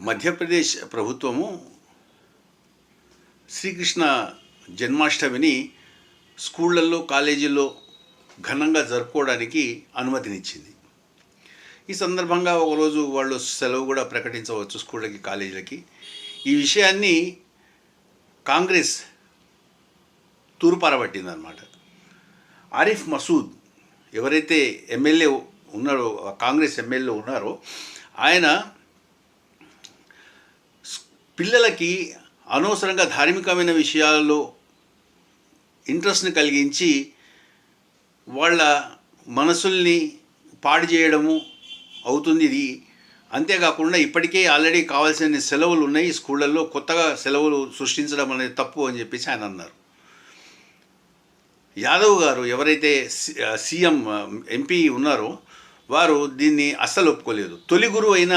మధ్యప్రదేశ్ ప్రభుత్వము శ్రీకృష్ణ జన్మాష్టమిని స్కూళ్ళల్లో కాలేజీల్లో ఘనంగా జరుపుకోవడానికి అనుమతినిచ్చింది. ఈ సందర్భంగా ఒకరోజు వాళ్ళు సెలవు కూడా ప్రకటించవచ్చు స్కూళ్ళకి కాలేజీలకి. ఈ విషయాన్ని కాంగ్రెస్ తూర్పారబట్టిందనమాట. ఆరిఫ్ మసూద్ ఎవరైతే ఎమ్మెల్యే ఉన్నారో, కాంగ్రెస్ ఎమ్మెల్యే ఉన్నారో, ఆయన పిల్లలకి అనవసరంగా ధార్మికమైన విషయాల్లో ఇంట్రెస్ట్ని కలిగించి వాళ్ళ మనసుల్ని పాడు చేయడము అవుతుంది ఇది. అంతేకాకుండా ఇప్పటికే ఆల్రెడీ కావాల్సిన సెలవులు ఉన్నాయి స్కూళ్ళల్లో, కొత్తగా సెలవులు సృష్టించడం అనేది తప్పు అని చెప్పేసి ఆయన అన్నారు. యాదవ్ గారు ఎవరైతే సీఎం ఎంపీ ఉన్నారో వారు దీన్ని అస్సలు ఒప్పుకోలేదు. తొలి గురువు అయిన